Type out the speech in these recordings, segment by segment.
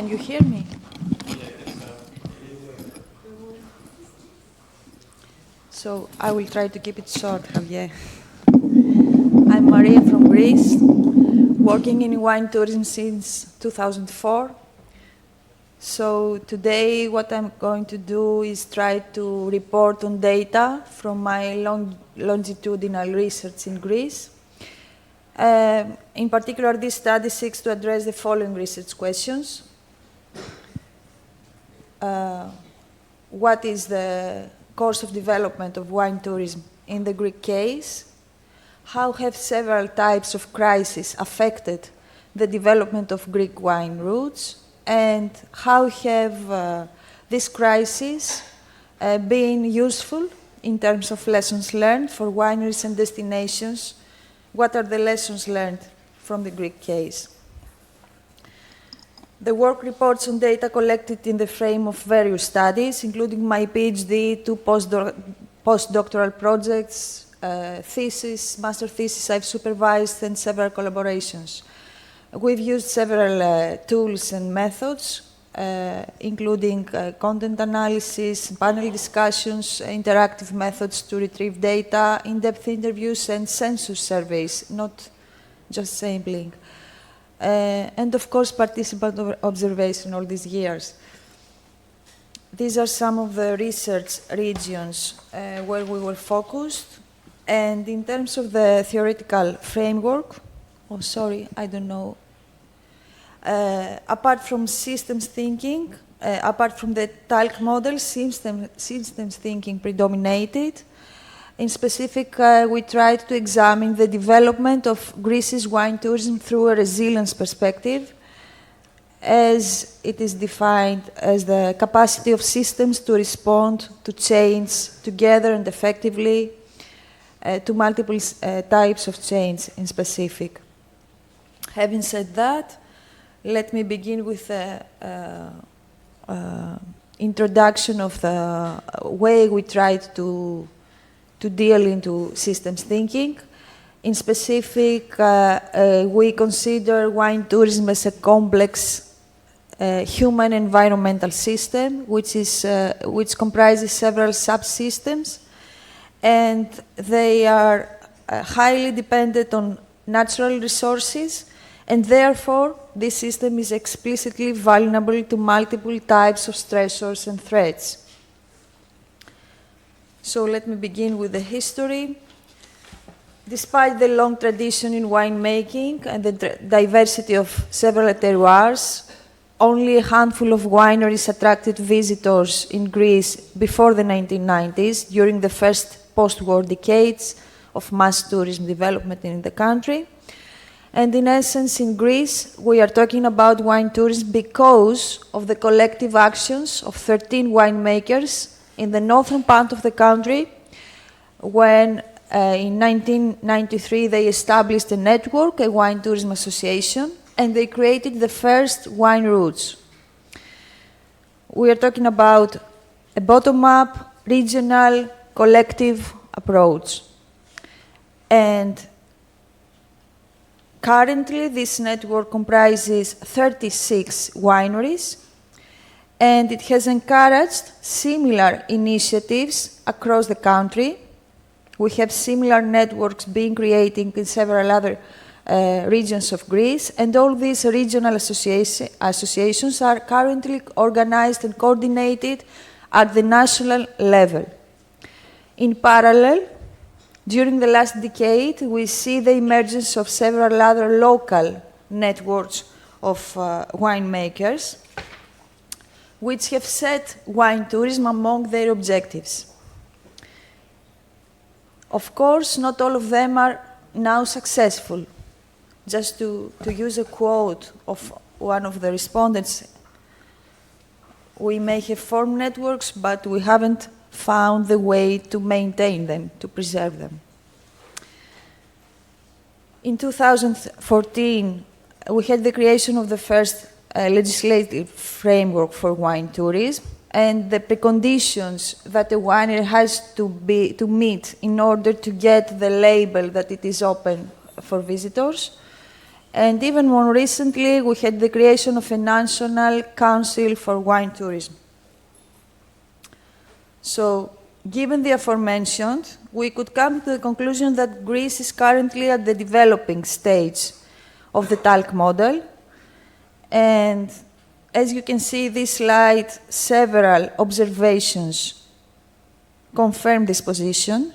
Can you hear me? So I will try to keep it short, Javier. I'm Maria from Greece, working in wine tourism since 2004. So today what I'm going to do is try to report on data from my longitudinal research in Greece. In particular, this study seeks to address the following research questions. What is the course of development of wine tourism in the Greek case? How have several types of crises affected the development of Greek wine routes? And how have these crises been useful in terms of lessons learned for wineries and destinations? What are the lessons learned from the Greek case? The work reports on data collected in the frame of various studies, including my PhD, two postdoctoral projects, thesis, master thesis I've supervised, and several collaborations. We've used several tools and methods, including content analysis, panel discussions, interactive methods to retrieve data, in-depth interviews, and census surveys, not just sampling. And of course, participant observation all these years. These are some of the research regions where we were focused. And in terms of the theoretical framework, oh, sorry, I don't know. Apart from systems thinking, apart from the talc model, systems thinking predominated. In specific, we tried to examine the development of Greece's wine tourism through a resilience perspective, as it is defined as the capacity of systems to respond to change together and effectively to multiple types of change in specific. Having said that, let me begin with an introduction of the way we tried to deal into systems thinking. In specific, we consider wine tourism as a complex human environmental system, which comprises several subsystems, and they are highly dependent on natural resources, and therefore this system is explicitly vulnerable to multiple types of stressors and threats. So let me begin with the history. Despite the long tradition in winemaking and the diversity of several terroirs, only a handful of wineries attracted visitors in Greece before the 1990s, during the first post-war decades of mass tourism development in the country. And in essence, in Greece, we are talking about wine tourism because of the collective actions of 13 winemakers in the northern part of the country, when in 1993 they established a network, a wine tourism association, and they created the first wine routes. We are talking about a bottom-up, regional, collective approach. And currently, this network comprises 36 wineries, and it has encouraged similar initiatives across the country. We have similar networks being created in several other regions of Greece, and all these regional associations are currently organized and coordinated at the national level. In parallel, during the last decade, we see the emergence of several other local networks of winemakers, which have set wine tourism among their objectives. Of course, not all of them are now successful. Just to use a quote of one of the respondents, we may have formed networks, but we haven't found the way to maintain them, to preserve them. In 2014, we had the creation of the first legislative framework for wine tourism, and the preconditions that a winery has to meet in order to get the label that it is open for visitors. And even more recently, we had the creation of a National Council for Wine Tourism. So, given the aforementioned, we could come to the conclusion that Greece is currently at the developing stage of the TALC model. And as you can see this slide, several observations confirm this position.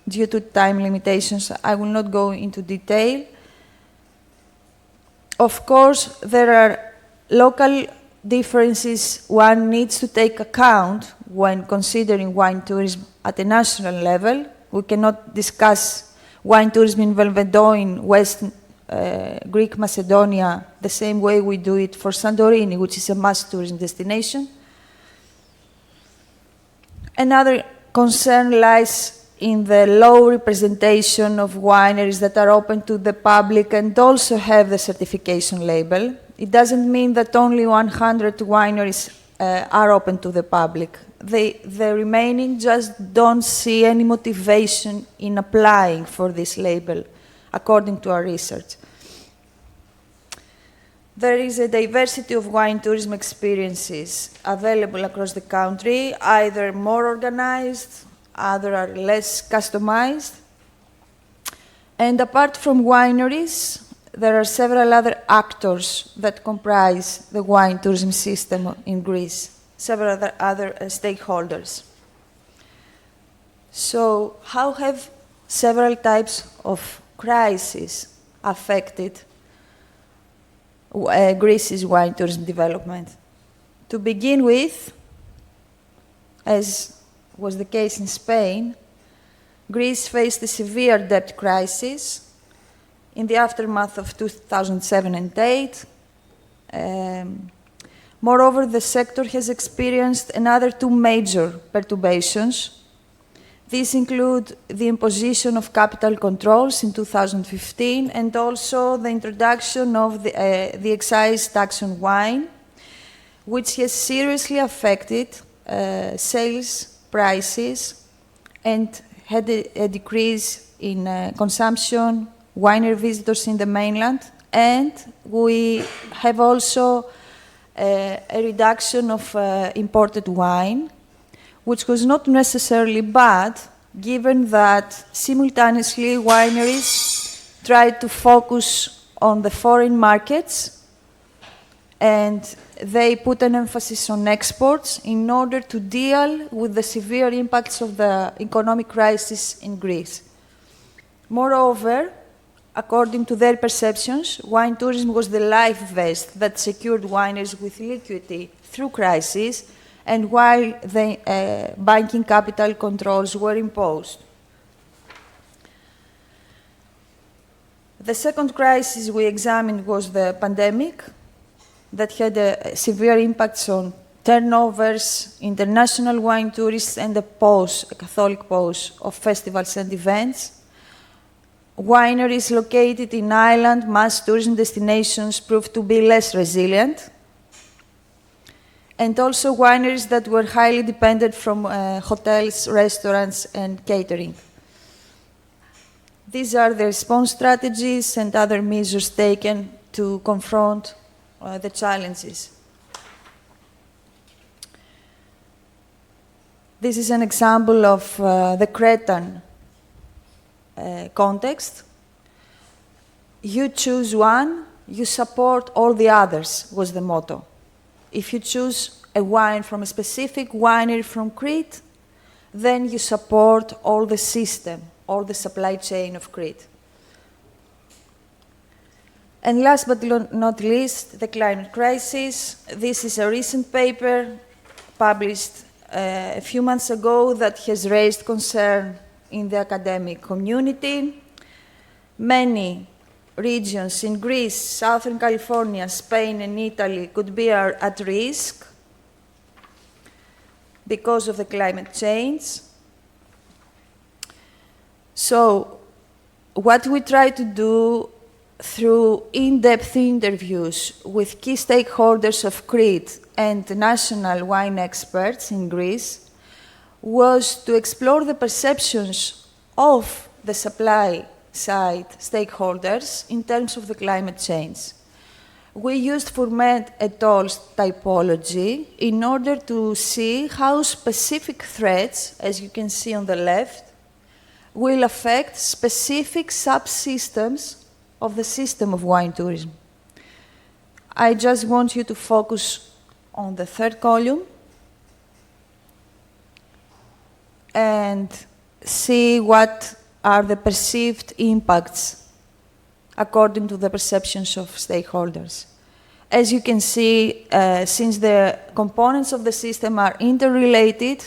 Due to time limitations, I will not go into detail. Of course, there are local differences one needs to take account when considering wine tourism at a national level. We cannot discuss wine tourism in Velvedo in West Greek Macedonia the same way we do it for Santorini, which is a mass tourism destination. Another concern lies in the low representation of wineries that are open to the public and also have the certification label. It doesn't mean that only 100 wineries are open to the public. The remaining just don't see any motivation in applying for this label, according to our research. There is a diversity of wine tourism experiences available across the country, either more organized, others are less customized. And apart from wineries, there are several other actors that comprise the wine tourism system in Greece, several other stakeholders. So how have several types of crises affected Greece's wine tourism development? To begin with, as was the case in Spain, Greece faced a severe debt crisis in the aftermath of 2007 and 2008. Moreover, the sector has experienced another two major perturbations. These include the imposition of capital controls in 2015 and also the introduction of the excise tax on wine, which has seriously affected sales prices and had a decrease in consumption, winery visitors in the mainland, and we have also a reduction of imported wine, which was not necessarily bad, given that simultaneously wineries tried to focus on the foreign markets and they put an emphasis on exports in order to deal with the severe impacts of the economic crisis in Greece. Moreover, according to their perceptions, wine tourism was the life vest that secured wineries with liquidity through crisis, and while the banking capital controls were imposed. The second crisis we examined was the pandemic, that had severe impacts on turnovers, international wine tourists, and a Catholic pause of festivals and events. Wineries located in island mass tourism destinations proved to be less resilient, and also wineries that were highly dependent from hotels, restaurants, and catering. These are the response strategies and other measures taken to confront the challenges. This is an example of the Cretan context. You choose one, you support all the others, was the motto. If you choose a wine from a specific winery from Crete, then you support all the system, all the supply chain of Crete. And last but not least, the climate crisis. This is a recent paper published a few months ago that has raised concern in the academic community. Many regions in Greece, Southern California, Spain, and Italy could be at risk because of the climate change. So what we try to do through in-depth interviews with key stakeholders of Crete and national wine experts in Greece was to explore the perceptions of the supply side stakeholders in terms of the climate change. We used Fourmet et al.'s typology in order to see how specific threats, as you can see on the left, will affect specific subsystems of the system of wine tourism. I just want you to focus on the third column and see what are the perceived impacts according to the perceptions of stakeholders. As you can see, since the components of the system are interrelated,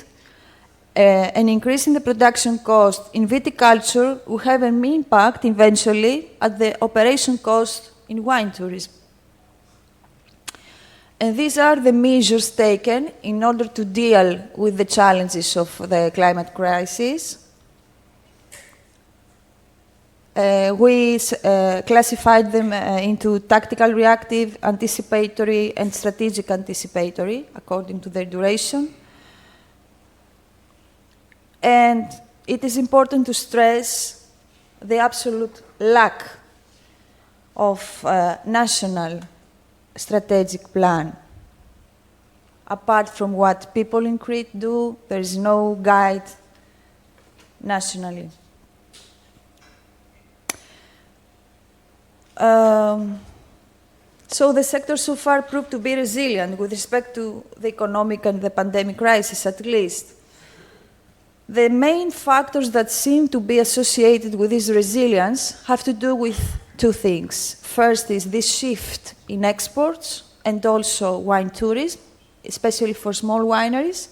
an increase in the production cost in viticulture will have an impact eventually at the operation cost in wine tourism. And these are the measures taken in order to deal with the challenges of the climate crisis. We classified them into tactical, reactive, anticipatory, and strategic anticipatory, according to their duration. And it is important to stress the absolute lack of national strategic plan. Apart from what people in Crete do, there is no guide nationally. So the sector so far proved to be resilient with respect to the economic and the pandemic crisis, at least. The main factors that seem to be associated with this resilience have to do with two things. First is this shift in exports and also wine tourism, especially for small wineries.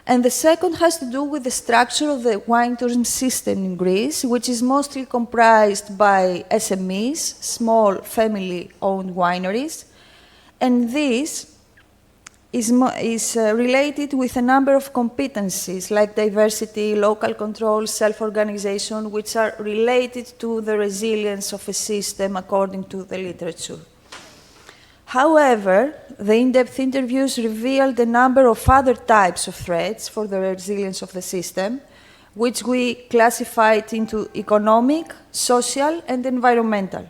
And the second has to do with the structure of the wine tourism system in Greece, which is mostly comprised by SMEs, small family-owned wineries. And this is related with a number of competencies like diversity, local control, self-organization, which are related to the resilience of a system according to the literature. However, the in-depth interviews revealed a number of other types of threats for the resilience of the system, which we classified into economic, social, and environmental.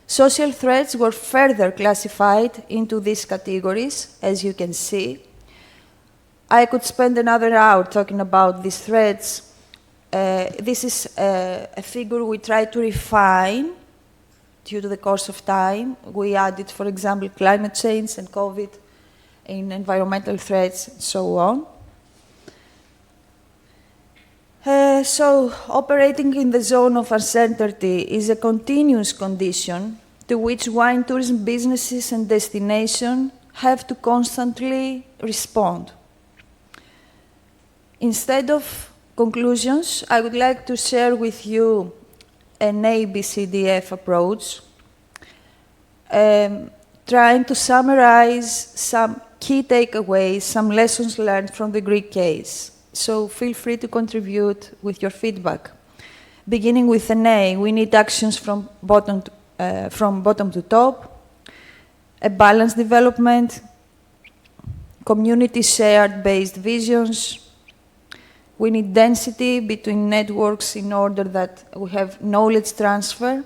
Social threats were further classified into these categories, as you can see. I could spend another hour talking about these threats. This is a figure we try to refine due to the course of time. We added, for example, climate change and COVID in environmental threats and so on. So, operating in the zone of uncertainty is a continuous condition to which wine tourism businesses and destinations have to constantly respond. Instead of conclusions, I would like to share with you an ABCDF approach, trying to summarize some key takeaways, some lessons learned from the Greek case. So feel free to contribute with your feedback. Beginning with an A, we need actions from bottom to top, a balanced development, community shared based visions. We need density between networks in order that we have knowledge transfer.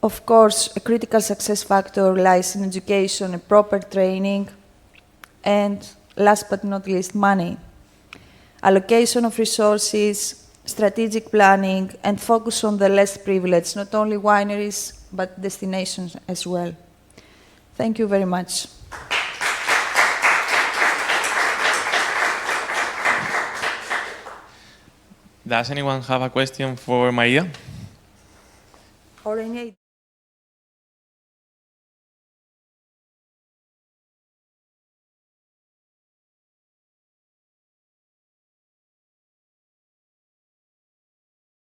Of course, a critical success factor lies in education and proper training, and last but not least, money. Allocation of resources, strategic planning, and focus on the less privileged, not only wineries, but destinations as well. Thank you very much. Does anyone have a question for Maria? Or any